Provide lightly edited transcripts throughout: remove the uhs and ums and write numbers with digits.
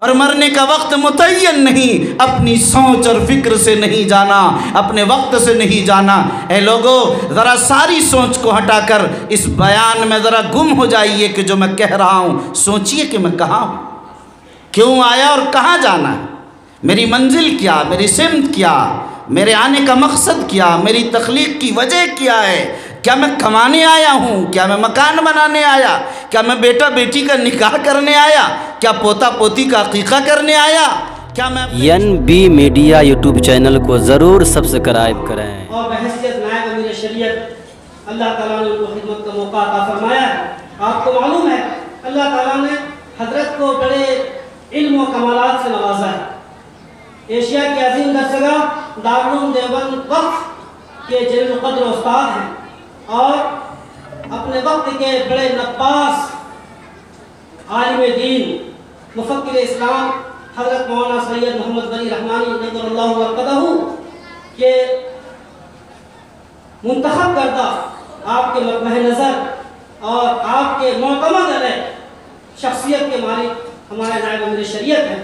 اور مرنے کا وقت متعین نہیں، اپنی سوچ اور فکر سے نہیں جانا، اپنے وقت سے نہیں جانا۔ اے لوگو، ذرا ساری سوچ کو ہٹا کر اس بیان میں ذرا گم ہو جائیے کہ جو میں کہہ رہا ہوں، سوچئے کہ میں کہاں ہوں، کیوں آیا اور کہاں جانا ہے، میری منزل کیا، میری سمت کیا، میرے آنے کا مقصد کیا، میری تخلیق کی وجہ کیا ہے۔ کیا میں کمانے آیا ہوں؟ کیا میں مکان بنانے آیا؟ کیا میں بیٹا بیٹی کا نکاح کرنے آیا؟ کیا پوتا پوتی کا عقیقہ کرنے آیا؟ کیا میں NB میڈیا یوٹیوب چینل کو ضرور سبسکرائب کریں۔ اور بحیثیت نائب امیر شریعت اللہ تعالیٰ نے ان کو خدمت کا موقع عطا فرمایا ہے۔ آپ کو معلوم ہے اللہ تعالیٰ نے حضرت کو بڑے علم و کمالات سے نوازا ہے۔ ایشیا کی عظیم درسگاہ دارالعلوم دیوبند وقف کے جلیل القدر استاد ہیں اور اپنے وقت کے بڑے نباس عالم دین مفکر اسلام حضرت مولانا سید محمد ولی رحمانی نظر اللہ برکتہ کے منتخب کردہ آپ کے مرمہ نظر اور آپ کے معتمد علیہ شخصیت کے مالک ہمارے نائب امیر شریعت ہیں،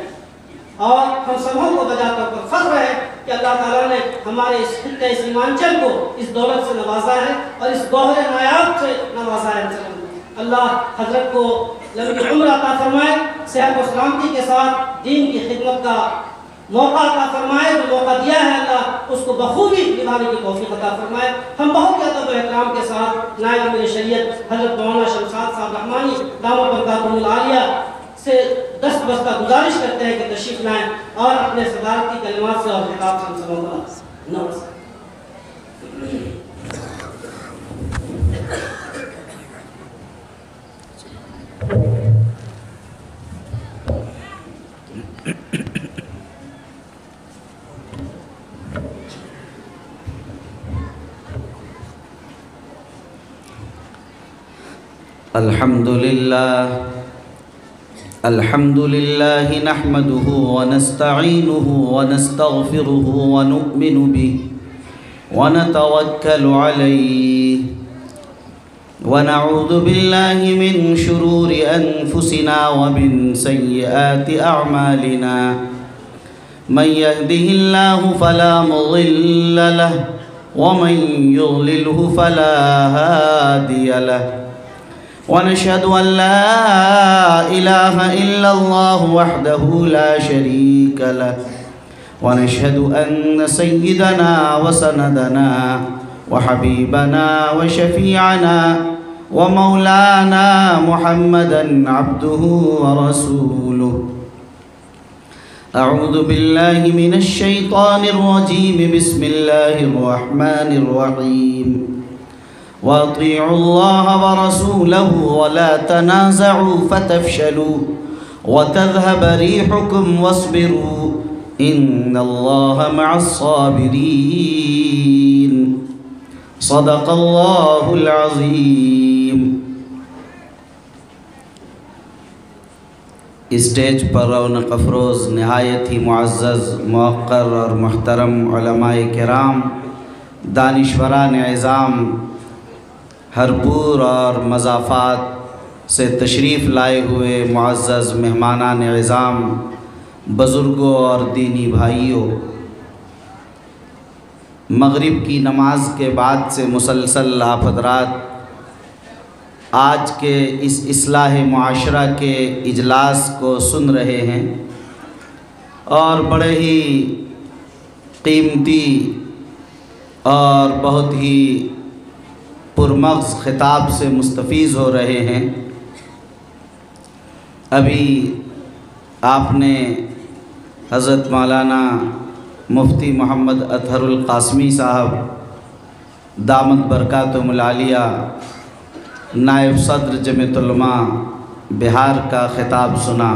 اور ہم سبوں کو بجا طور پر فخر ہے کہ اللہ تعالیٰ نے ہمارے اس خطہ سیمانچل کو اس دولت سے نوازا ہے اور اس گوہر نایاب سے نوازا ہے۔ اللہ حضرت کو لمبی عمر عطا فرمائے، صحت و سلامتی کے ساتھ دین کی خدمت کا موقع عطا فرمائے، جو موقع دیا ہے اللہ اس کو بخوبی نبھانے کی توفیق عطا فرمائے۔ ہم بہت ہی ادب و احترام کے ساتھ نائب امیر شریعت حضرت مولانا شمشاد صاحب رحمانی دامت برکاتہم العالیہ سے دست بستہ گزارش کرتے ہیں کہ تشریف لائیں اور اپنے صدارتی کلمات سے اور خطاب سے ہم سبوں کا نوازیں۔ الحمد لله نحمده ونستعينه ونستغفره ونؤمن به ونتوكل عليه ونعوذ بالله من شرور أنفسنا ومن سيئات أعمالنا، من يهده الله فلا مضل له ومن يضلله فلا هادي له، ونشهد أن لا إله إلا الله وحده لا شريك له، ونشهد أن سيدنا وسندنا وحبيبنا وشفيعنا ومولانا محمدا عبده ورسوله۔ أعوذ بالله من الشيطان الرجيم، بسم الله الرحمن الرحيم، وأطيعوا الله ورسوله ولا تنازعوا فتفشلوا وتذهب ريحكم واصبروا إن الله مع الصابرين، صدق الله العظيم۔ اسٹیج پر رونق افروز نہایت ہی معزز، موقر اور محترم علماء کرام، دانشوران عظام، ہرپور اور مضافات سے تشریف لائے ہوئے معزز مہمانان عظام، بزرگوں اور دینی بھائیوں، مغرب کی نماز کے بعد سے مسلسل آپ حضرات آج کے اس اصلاح معاشرہ کے اجلاس کو سن رہے ہیں اور بڑے ہی قیمتی اور بہت ہی پرمغز خطاب سے مستفیض ہو رہے ہیں۔ ابھی آپ نے حضرت مولانا مفتی محمد اطہر القاسمی صاحب دامت برکاتہم العالیہ نائب صدر جمعیت علماء بہار کا خطاب سنا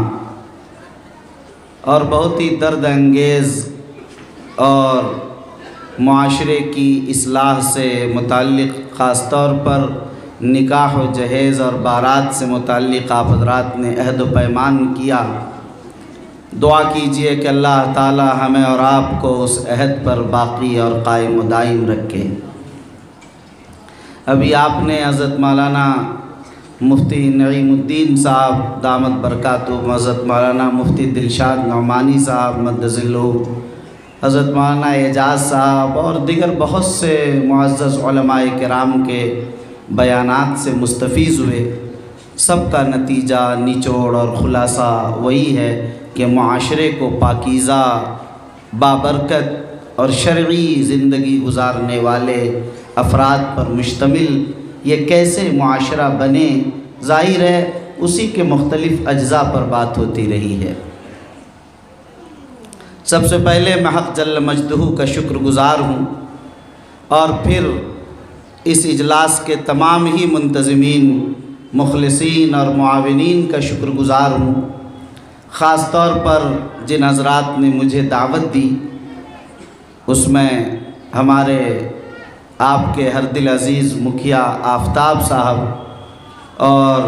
اور بہت ہی درد انگیز اور معاشرے کی اصلاح سے متعلق، خاص طور پر نکاح و جہیز اور بارات سے متعلق آپ حضرات نے عہد و پیمان کیا۔ دعا کیجئے کہ اللہ تعالی ہمیں اور آپ کو اس عہد پر باقی اور قائم و دائم رکھے۔ ابھی آپ نے حضرت مولانا مفتی نعیم الدین صاحب دامت برکاتہ، حضرت مولانا مفتی دلشاد نعمانی صاحب مدظ اللہ، حضرت مولانا اعجاز صاحب اور دیگر بہت سے معزز علماء کرام کے بیانات سے مستفیض ہوئے۔ سب کا نتیجہ، نچوڑ اور خلاصہ وہی ہے کہ معاشرے کو پاکیزہ، بابرکت اور شرعی زندگی گزارنے والے افراد پر مشتمل یہ کیسے معاشرہ بنے، ظاہر ہے اسی کے مختلف اجزاء پر بات ہوتی رہی ہے۔ سب سے پہلے میں حق جل مجدہ کا شکر گزار ہوں، اور پھر اس اجلاس کے تمام ہی منتظمین، مخلصین اور معاونین کا شکر گزار ہوں، خاص طور پر جن حضرات نے مجھے دعوت دی، اس میں ہمارے آپ کے ہر دل عزیز مکھیا آفتاب صاحب اور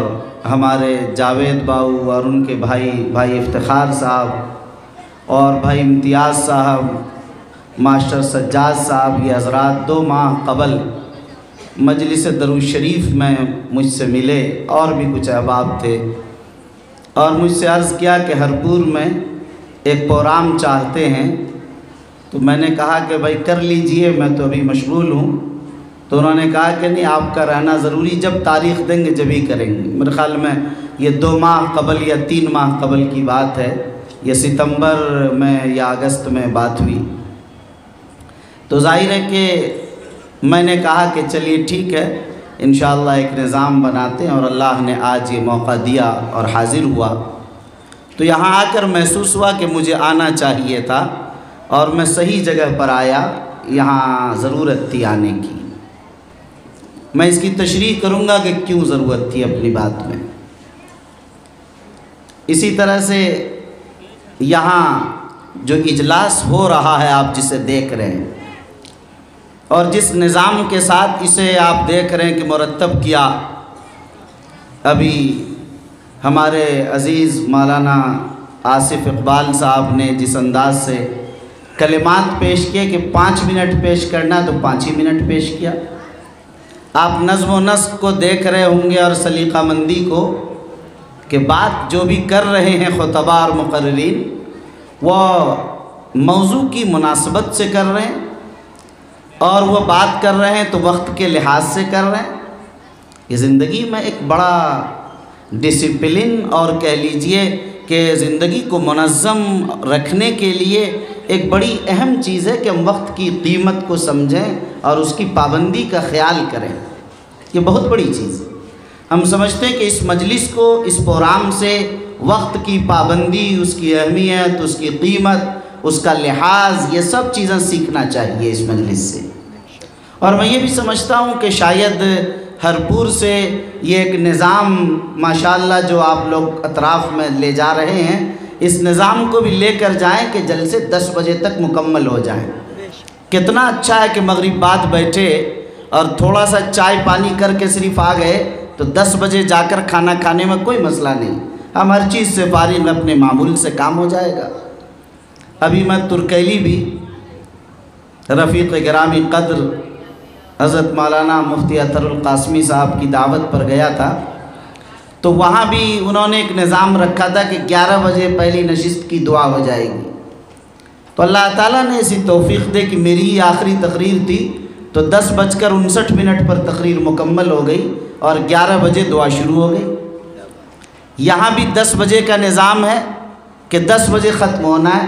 ہمارے جاوید باؤ اور ان کے بھائی افتخار صاحب اور بھائی امتیاز صاحب، ماسٹر سجاد صاحب، یہ حضرات 2 ماہ قبل مجلس درود شریف میں مجھ سے ملے، اور بھی کچھ احباب تھے، اور مجھ سے عرض کیا کہ ہرپور میں ایک پروگرام چاہتے ہیں، تو میں نے کہا کہ بھائی کر لیجئے، میں تو ابھی مشغول ہوں۔ تو انہوں نے کہا کہ نہیں، آپ کا رہنا ضروری، جب تاریخ دیں گے جب ہی کریں گے۔ میرے خیال میں یہ 2 ماہ قبل یا 3 ماہ قبل کی بات ہے، یہ ستمبر میں یا اگست میں بات ہوئی۔ تو ظاہر ہے کہ میں نے کہا کہ چلیے ٹھیک ہے، انشاءاللہ ایک نظام بناتے ہیں، اور اللہ نے آج یہ موقع دیا اور حاضر ہوا۔ تو یہاں آ کر محسوس ہوا کہ مجھے آنا چاہیے تھا، اور میں صحیح جگہ پر آیا، یہاں ضرورت تھی آنے کی۔ میں اس کی تشریح کروں گا کہ کیوں ضرورت تھی اپنی بات میں۔ اسی طرح سے یہاں جو اجلاس ہو رہا ہے، آپ جسے دیکھ رہے ہیں، اور جس نظام کے ساتھ اسے آپ دیکھ رہے ہیں کہ مرتب کیا، ابھی ہمارے عزیز مولانا آصف اقبال صاحب نے جس انداز سے کلمات پیش کیے کہ 5 منٹ پیش کرنا تو 5 ہی منٹ پیش کیا۔ آپ نظم و نسق کو دیکھ رہے ہوں گے اور سلیقہ مندی کو، کہ بات جو بھی کر رہے ہیں خطباء اور مقررین، وہ موضوع کی مناسبت سے کر رہے ہیں، اور وہ بات کر رہے ہیں تو وقت کے لحاظ سے کر رہے ہیں۔ یہ زندگی میں ایک بڑا ڈسپلن، اور کہہ لیجئے کہ زندگی کو منظم رکھنے کے لیے ایک بڑی اہم چیز ہے کہ ہم وقت کی قیمت کو سمجھیں اور اس کی پابندی کا خیال کریں۔ یہ بہت بڑی چیز ہے۔ ہم سمجھتے ہیں کہ اس مجلس کو، اس پروگرام سے وقت کی پابندی، اس کی اہمیت، اس کی قیمت، اس کا لحاظ، یہ سب چیزیں سیکھنا چاہیے اس مجلس سے۔ اور میں یہ بھی سمجھتا ہوں کہ شاید ہرپور سے یہ ایک نظام ماشاءاللہ جو آپ لوگ اطراف میں لے جا رہے ہیں، اس نظام کو بھی لے کر جائیں کہ جلسے 10 بجے تک مکمل ہو جائیں۔ کتنا اچھا ہے کہ مغرب بعد بیٹھے اور تھوڑا سا چائے پانی کر کے صرف آ گئے، تو 10 بجے جا کر کھانا کھانے میں کوئی مسئلہ نہیں، ہم ہر چیز سے فارغ، اپنے معمول سے کام ہو جائے گا۔ ابھی میں ترکیلی بھی رفیق گرامی قدر حضرت مولانا مفتی اطہر القاسمی صاحب کی دعوت پر گیا تھا، تو وہاں بھی انہوں نے ایک نظام رکھا تھا کہ 11 بجے پہلی نشست کی دعا ہو جائے گی۔ تو اللہ تعالیٰ نے ایسی توفیق دے کہ میری ہی آخری تقریر تھی، تو 10:59 پر تقریر مکمل ہو گئی اور 11 بجے دعا شروع ہو گئی۔ یہاں بھی 10 بجے کا نظام ہے کہ 10 بجے ختم ہونا ہے،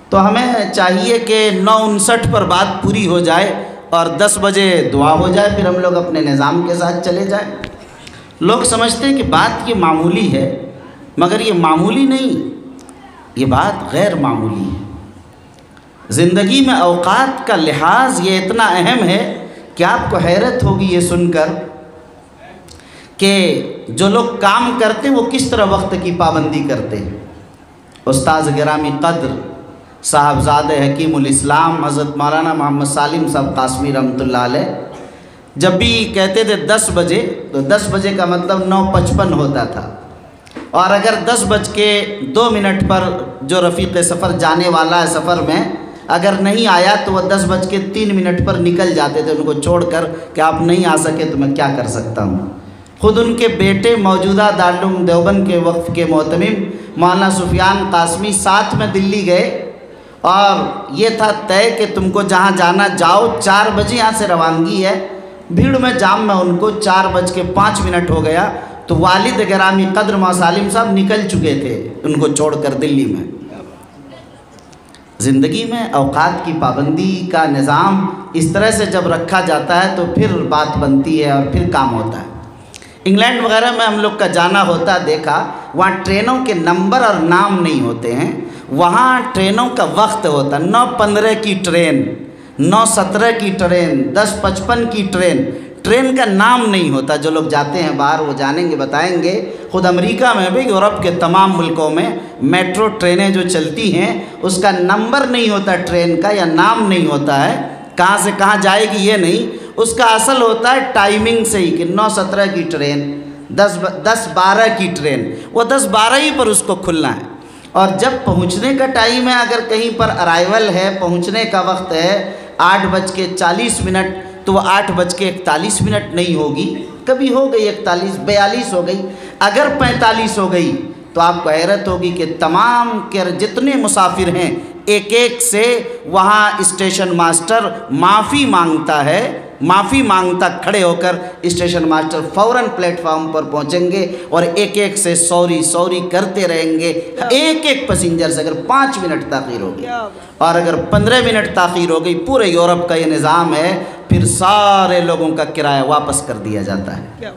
تو ہمیں چاہیے کہ 9:59 پر بات پوری ہو جائے اور 10 بجے دعا ہو جائے، پھر ہم لوگ اپنے نظام کے ساتھ چلے جائیں۔ لوگ سمجھتے ہیں کہ بات یہ معمولی ہے، مگر یہ معمولی نہیں، یہ بات غیر معمولی ہے۔ زندگی میں اوقات کا لحاظ یہ اتنا اہم ہے کہ آپ کو حیرت ہوگی یہ سن کر کہ جو لوگ کام کرتے ہیں وہ کس طرح وقت کی پابندی کرتے ہیں۔ استاذ گرامی قدر صاحبزادہ حکیم الاسلام حضرت مولانا محمد سالم صاحب قاسمی رحمۃ اللہ علیہ جب بھی کہتے تھے 10 بجے، تو 10 بجے کا مطلب 9:55 ہوتا تھا، اور اگر 10:02 پر جو رفیق سفر جانے والا ہے سفر میں اگر نہیں آیا تو وہ 10:03 پر نکل جاتے تھے ان کو چھوڑ کر کہ آپ نہیں آ سکے تو میں کیا کر سکتا ہوں۔ خود ان کے بیٹے موجودہ دارالعلوم دیوبند کے وقف کے محتمم مولانا سفیان قاسمی ساتھ میں دلی گئے، اور یہ تھا طے کہ تم کو جہاں جانا جاؤ، 4 بجے یہاں سے روانگی ہے۔ بھیڑ میں جام میں ان کو 4:05 ہو گیا تو والد گرامی قدر مولانا سالم صاحب نکل چکے تھے ان کو چھوڑ کر دلی میں۔ زندگی میں اوقات کی پابندی کا نظام اس طرح سے جب رکھا جاتا ہے تو پھر بات بنتی ہے اور پھر کام ہوتا ہے۔ انگلینڈ وغیرہ میں ہم لوگ کا جانا ہوتا دیکھا، وہاں ٹرینوں کے نمبر اور نام نہیں ہوتے ہیں، وہاں ٹرینوں کا وقت ہوتا، 9:15 کی ٹرین، 9:17 کی ٹرین، 10:55 کی ٹرین، ٹرین کا نام نہیں ہوتا۔ جو لوگ جاتے ہیں باہر وہ جانیں گے، بتائیں گے۔ خود امریکہ میں بھی، یورپ کے تمام ملکوں میں میٹرو ٹرینیں جو چلتی ہیں اس کا نمبر نہیں ہوتا ٹرین کا، یا نام نہیں ہوتا ہے، کہاں سے کہاں جائے گی یہ نہیں، اس کا اصل ہوتا ہے ٹائمنگ سے ہی کہ 9:17 کی ٹرین، 10:12 کی ٹرین، وہ 10:12 ہی پر اس کو کھلنا ہے۔ اور جب پہنچنے کا ٹائم ہے، اگر کہیں پر ارائیول ہے، پہنچنے کا وقت ہے 8:40 تو وہ 8:41 نہیں ہوگی، کبھی ہو گئی 41:42 ہو گئی، اگر 45 ہو گئی تو آپ کو حیرت ہوگی کہ تمام کے جتنے مسافر ہیں ایک ایک سے وہاں اسٹیشن ماسٹر معافی مانگتا ہے، معافی مانگتا کھڑے ہو کر اسٹیشن ماسٹر فوراً پلیٹ فارم پر پہنچیں گے اور ایک ایک سے سوری کرتے رہیں گے، ایک ایک پیسنجر سے۔ اگر 5 منٹ تاخیر ہو گئی اور اگر 15 منٹ تاخیر ہو گئی، پورے یورپ کا یہ نظام ہے، پھر سارے لوگوں کا کرایہ واپس کر دیا جاتا ہے۔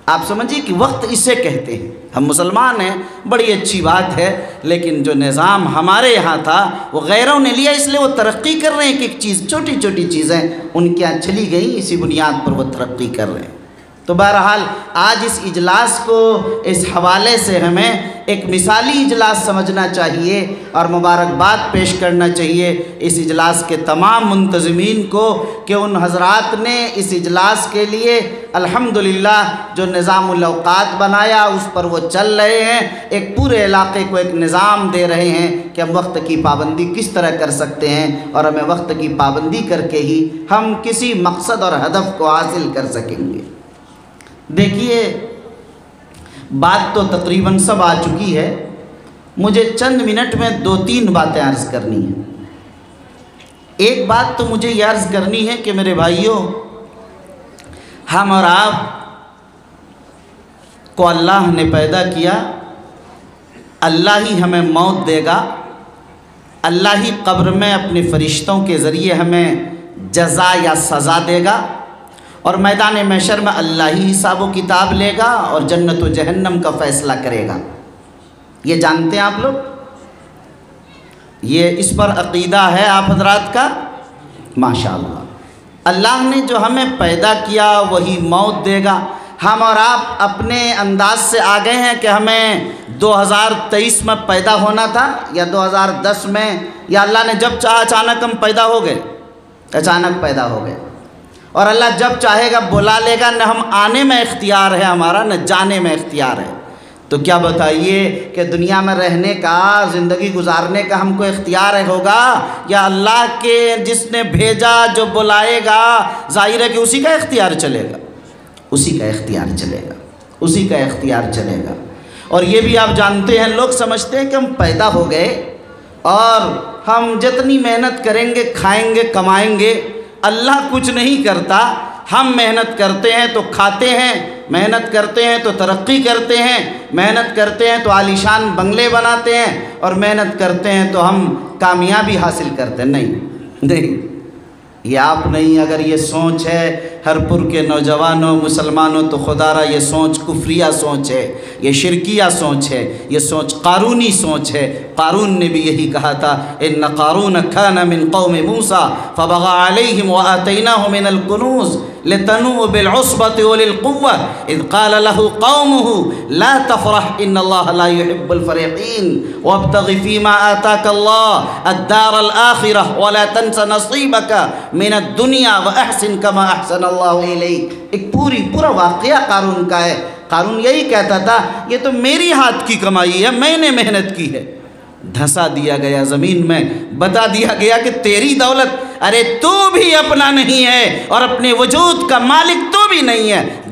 آپ سمجھیے کہ وقت اسے کہتے ہیں۔ ہم مسلمان ہیں، بڑی اچھی بات ہے، لیکن جو نظام ہمارے یہاں تھا وہ غیروں نے لیا، اس لیے وہ ترقی کر رہے ہیں کہ ایک چیز، چھوٹی چھوٹی چیزیں ان کے یہاں چلی گئیں، اسی بنیاد پر وہ ترقی کر رہے ہیں۔ تو بہرحال آج اس اجلاس کو اس حوالے سے ہمیں ایک مثالی اجلاس سمجھنا چاہیے اور مبارکباد پیش کرنا چاہیے اس اجلاس کے تمام منتظمین کو کہ ان حضرات نے اس اجلاس کے لیے الحمدللہ جو نظام الاوقات بنایا اس پر وہ چل رہے ہیں، ایک پورے علاقے کو ایک نظام دے رہے ہیں کہ ہم وقت کی پابندی کس طرح کر سکتے ہیں، اور ہمیں وقت کی پابندی کر کے ہی ہم کسی مقصد اور ہدف کو حاصل کر سکیں گے۔ دیکھیے بات تو تقریباً سب آ چکی ہے، مجھے چند منٹ میں 2-3 باتیں عرض کرنی ہیں۔ ایک بات تو مجھے یہ عرض کرنی ہے کہ میرے بھائیوں، ہم اور آپ کو اللہ نے پیدا کیا، اللہ ہی ہمیں موت دے گا، اللہ ہی قبر میں اپنے فرشتوں کے ذریعے ہمیں جزا یا سزا دے گا، اور میدان محشر میں اللہ ہی حساب و کتاب لے گا اور جنت و جہنم کا فیصلہ کرے گا۔ یہ جانتے ہیں آپ لوگ؟ یہ اس پر عقیدہ ہے آپ حضرات کا؟ ماشاءاللہ۔ اللہ نے جو ہمیں پیدا کیا وہی موت دے گا۔ ہم اور آپ اپنے انداز سے آ گئے ہیں کہ ہمیں 2023 میں پیدا ہونا تھا یا 2010 میں، یا اللہ نے جب چاہا اچانک ہم پیدا ہو گئے، اچانک پیدا ہو گئے، اور اللہ جب چاہے گا بلا لے گا، نہ ہم آنے میں اختیار ہے ہمارا نہ جانے میں اختیار ہے۔ تو کیا بتائیے کہ دنیا میں رہنے کا، زندگی گزارنے کا ہم کو اختیار ہوگا یا اللہ کے جس نے بھیجا جو بلائے گا، ظاہر ہے کہ اسی کا اختیار چلے گا، اسی کا اختیار چلے گا، اسی کا اختیار چلے گا۔ اور یہ بھی آپ جانتے ہیں، لوگ سمجھتے ہیں کہ ہم پیدا ہو گئے اور ہم جتنی محنت کریں گے، کھائیں گے، کمائیں گے، اللہ کچھ نہیں کرتا۔ ہم محنت کرتے ہیں تو کھاتے ہیں، محنت کرتے ہیں تو ترقی کرتے ہیں، محنت کرتے ہیں تو عالیشان بنگلے بناتے ہیں، اور محنت کرتے ہیں تو ہم کامیابی حاصل کرتے ہیں۔ نہیں، یہ آپ نہیں۔ اگر یہ سوچ ہے ہر پور کے نوجوانوں مسلمانوں تو خدا را یہ سوچ کفریہ سوچ ہے، یہ شرکیہ سوچ ہے، یہ سوچ قارونی سوچ ہے۔ قارون نے بھی یہی کہا تھا، ان قارون کان من قوم موسیٰ فبغى علیہم وآتیناہ من الکنوز لتنوء بالعصبة اولي القوة اذ قال له قومه لا تفرح ان اللہ لا يحب الفرحین وابتغ فيما آتاك الله الدار الآخرة ولا تنس نصیبك من الدنیا واحسن كما احسن اللہ الیک۔ ایک پورا واقعہ قارون کا ہے۔ قارون یہی کہتا تھا، یہ تو میری ہاتھ کی کمائی ہے، میں نے محنت کی ہے۔ دھسا دیا گیا زمین میں، بتا دیا گیا کہ تیری دولت، ارے تو بھی اپنا نہیں ہے اور اپنے وجود کا مالک تو بھی نہیں ہے،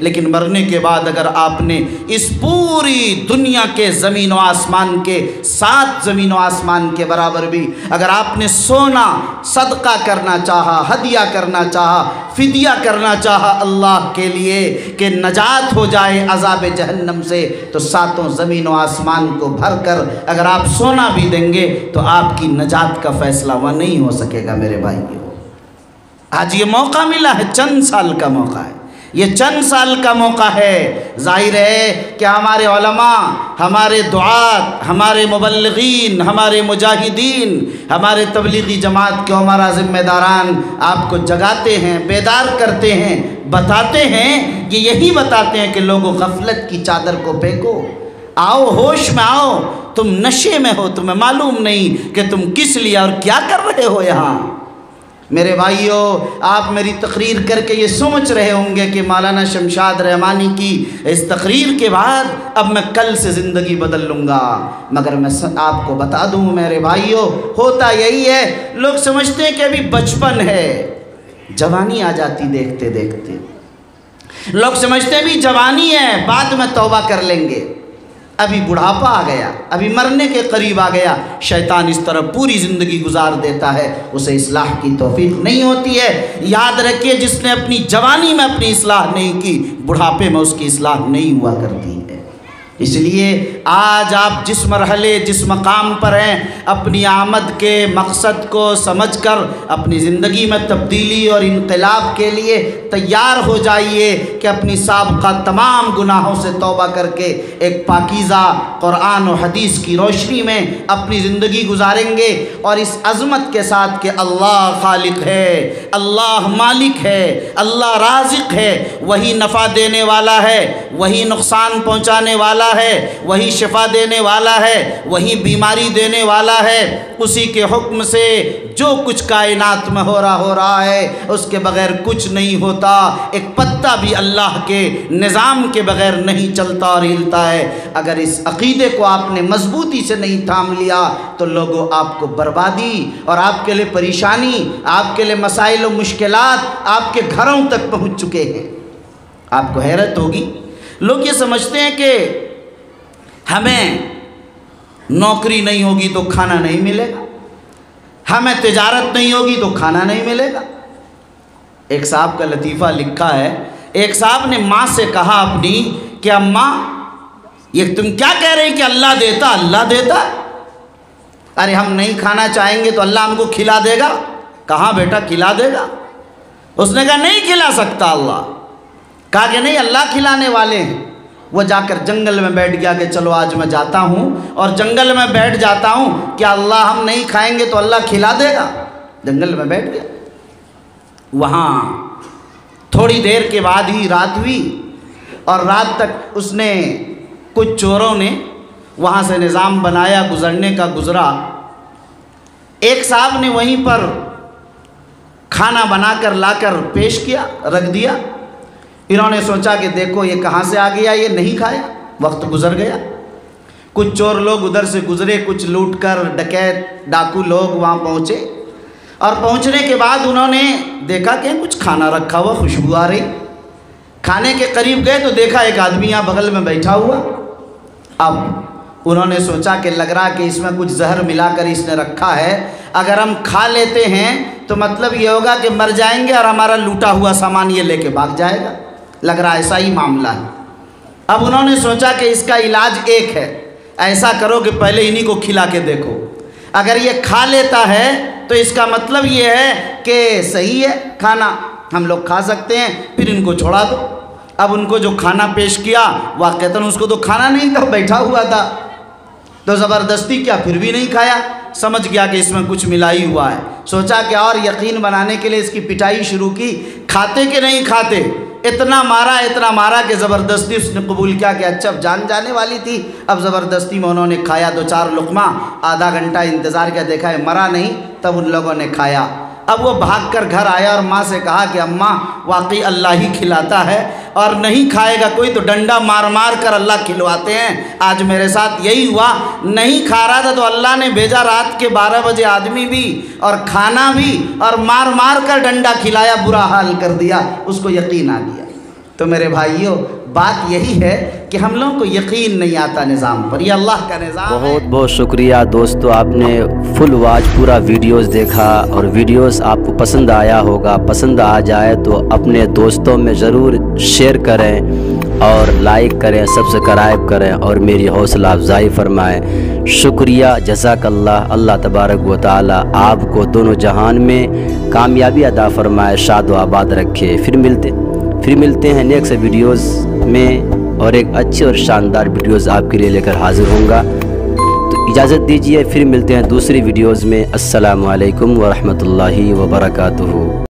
لیکن مرنے کے بعد اگر آپ نے اس پوری دنیا کے زمین و آسمان کے 7 زمین و آسمان کے برابر بھی اگر آپ نے سونا صدقہ کرنا چاہا، ہدیہ کرنا چاہا، فدیہ کرنا چاہا اللہ کے لیے کہ نجات ہو جائے عذاب جہنم سے، تو 7 زمین و آسمان کو بھر کر اگر آپ سونا بھی دیں گے تو آپ کی نجات کا فیصلہ وہ نہیں ہو سکے گا میرے بھائیو۔ آج یہ موقع ملا ہے، چند سال کا موقع ہے، یہ چند سال کا موقع ہے۔ ظاہر ہے کہ ہمارے علماء، ہمارے دعات، ہمارے مبلغین، ہمارے مجاہدین، ہمارے تبلیغی جماعت کے عمرا ذمہ داران آپ کو جگاتے ہیں، بیدار کرتے ہیں، بتاتے ہیں، یہ یہی بتاتے ہیں کہ لوگوں غفلت کی چادر کو پھینکو، آؤ ہوش میں آؤ، تم نشے میں ہو، تمہیں معلوم نہیں کہ تم کس لیے اور کیا کر رہے ہو یہاں۔ میرے بھائیوں، آپ میری تقریر کر کے یہ سوچ رہے ہوں گے کہ مولانا شمشاد رحمانی کی اس تقریر کے بعد اب میں کل سے زندگی بدل لوں گا، مگر میں آپ کو بتا دوں میرے بھائیوں، ہوتا یہی ہے، لوگ سمجھتے ہیں کہ ابھی بچپن ہے، جوانی آ جاتی دیکھتے دیکھتے، لوگ سمجھتے ہیں ابھی جوانی ہے بعد میں توبہ کر لیں گے، ابھی بڑھاپا آ گیا، ابھی مرنے کے قریب آ گیا، شیطان اس طرح پوری زندگی گزار دیتا ہے، اسے اصلاح کی توفیق نہیں ہوتی ہے۔ یاد رکھیے، جس نے اپنی جوانی میں اپنی اصلاح نہیں کی، بڑھاپے میں اس کی اصلاح نہیں ہوا کرتی ہے۔ اس لیے آج آپ جس مرحلے، جس مقام پر ہیں، اپنی آمد کے مقصد کو سمجھ کر اپنی زندگی میں تبدیلی اور انقلاب کے لیے تیار ہو جائیے کہ اپنی سابقہ تمام گناہوں سے توبہ کر کے ایک پاکیزہ قرآن و حدیث کی روشنی میں اپنی زندگی گزاریں گے، اور اس عظمت کے ساتھ کہ اللہ خالق ہے، اللہ مالک ہے، اللہ رازق ہے، وہی نفع دینے والا ہے، وہی نقصان پہنچانے والا ہے، وہی شفا دینے والا ہے، وہی بیماری دینے والا ہے، اسی کے حکم سے جو کچھ کائنات میں ہو رہا ہے، اس کے بغیر کچھ نہیں ہوتا، ایک پتا بھی اللہ کے نظام کے بغیر نہیں چلتا اور ہلتا ہے۔ اگر اس عقیدے کو آپ نے مضبوطی سے نہیں تھام لیا تو لوگوں آپ کو بربادی اور آپ کے لیے پریشانی، آپ کے لیے مسائل و مشکلات آپ کے گھروں تک پہنچ چکے ہیں۔ آپ کو حیرت ہوگی، لوگ یہ سمجھتے ہیں کہ ہمیں نوکری نہیں ہوگی تو کھانا نہیں ملے گا، ہمیں تجارت نہیں ہوگی تو کھانا نہیں ملے گا۔ ایک صاحب کا لطیفہ لکھا ہے، ایک صاحب نے ماں سے کہا اپنی کہ اماں یہ تم کیا کہہ رہے ہیں کہ اللہ دیتا، اللہ دیتا ہے، ارے ہم نہیں کھانا چاہیں گے تو اللہ ہم کو کھلا دے گا؟ کہاں بیٹا کھلا دے گا؟ اس نے کہا نہیں کھلا سکتا اللہ۔ کہا کہ نہیں اللہ کھلانے والے ہیں۔ وہ جا کر جنگل میں بیٹھ گیا کہ چلو آج میں جاتا ہوں اور جنگل میں بیٹھ جاتا ہوں، کیا اللہ ہم نہیں کھائیں گے تو اللہ کھلا دے گا؟ جنگل میں بیٹھ گیا۔ وہاں تھوڑی دیر کے بعد ہی رات ہوئی، اور رات تک اس نے کچھ چوروں نے وہاں سے نظام بنایا گزرنے کا، گزرا۔ ایک صاحب نے وہیں پر کھانا بنا کر لا کر پیش کیا، رکھ دیا۔ انہوں نے سوچا کہ دیکھو یہ کہاں سے آ گیا، یہ نہیں کھایا، وقت گزر گیا۔ کچھ چور لوگ ادھر سے گزرے، کچھ لوٹ کر ڈکیت ڈاکو لوگ وہاں پہنچے، اور پہنچنے کے بعد انہوں نے دیکھا کہ کچھ کھانا رکھا ہوا، خوشبو آ رہی۔ کھانے کے قریب گئے تو دیکھا ایک آدمی یہاں بغل میں بیٹھا ہوا۔ اب انہوں نے سوچا کہ لگ رہا کہ اس میں کچھ زہر ملا کر اس نے رکھا ہے، اگر ہم کھا لیتے ہیں تو مطلب یہ ہوگا کہ مر جائیں گے اور ہمارا لوٹا ہوا سامان یہ لے کے بھاگ جائے گا، لگ رہا ایسا ہی معاملہ ہے۔ اب انہوں نے سوچا کہ اس کا علاج ایک ہے، ایسا کرو کہ پہلے انہی کو کھلا کے دیکھو، اگر یہ کھا لیتا ہے تو اس کا مطلب یہ ہے کہ صحیح ہے، کھانا ہم لوگ کھا سکتے ہیں، پھر ان کو چھوڑا دو۔ اب ان کو جو کھانا پیش کیا، واقعتاً اس کو تو کھانا نہیں تھا، بیٹھا ہوا تھا، تو زبردستی کیا پھر بھی نہیں کھایا، سمجھ گیا کہ اس میں کچھ ملائی ہوا ہے۔ سوچا کہ اور یقین بنانے کے لیے اس کی پٹائی شروع کی، کھاتے کہ نہیں کھاتے، اتنا مارا کہ زبردستی اس نے قبول کیا کہ اچھا جان جانے والی تھی، اب زبردستی میں انہوں نے کھایا 2-4 لقمہ، آدھا گھنٹہ انتظار کیا، دیکھا ہے مرا نہیں، تب ان لوگوں نے کھایا۔ اب وہ بھاگ کر گھر آیا اور ماں سے کہا کہ اماں واقعی اللہ ہی کھلاتا ہے، اور نہیں کھائے گا کوئی تو ڈنڈا مار مار کر اللہ کھلواتے ہیں، آج میرے ساتھ یہی ہوا، نہیں کھا رہا تھا تو اللہ نے بھیجا رات کے 12 بجے آدمی بھی اور کھانا بھی، اور مار مار کر ڈنڈا کھلایا، برا حال کر دیا، اس کو یقین آ گیا۔ تو میرے بھائیوں بات یہی ہے کہ ہم لوگوں کو یقین نہیں آتا نظام پر، یہ اللہ کا نظام ہے۔ بہت بہت شکریہ دوستو، آپ نے فل واچ پورا ویڈیوز دیکھا، اور ویڈیوز آپ کو پسند آیا ہوگا، پسند آ جائے تو اپنے دوستوں میں ضرور شیئر کریں اور لائک کریں، سبسکرائب کریں اور میری حوصلہ افزائی فرمائیں۔ شکریہ، جزاک اللہ۔ اللہ تبارک و تعالی آپ کو دونوں جہان میں کامیابی عطا فرمائے، شاد و آباد رکھے۔ پھر ملتے ہیں نیکسٹ ویڈیوز میں، اور ایک اچھی اور شاندار ویڈیوز آپ کے لیے لے کر حاضر ہوں گا۔ تو اجازت دیجیے، پھر ملتے ہیں دوسری ویڈیوز میں۔ السلام علیکم ورحمۃ اللہ وبرکاتہ۔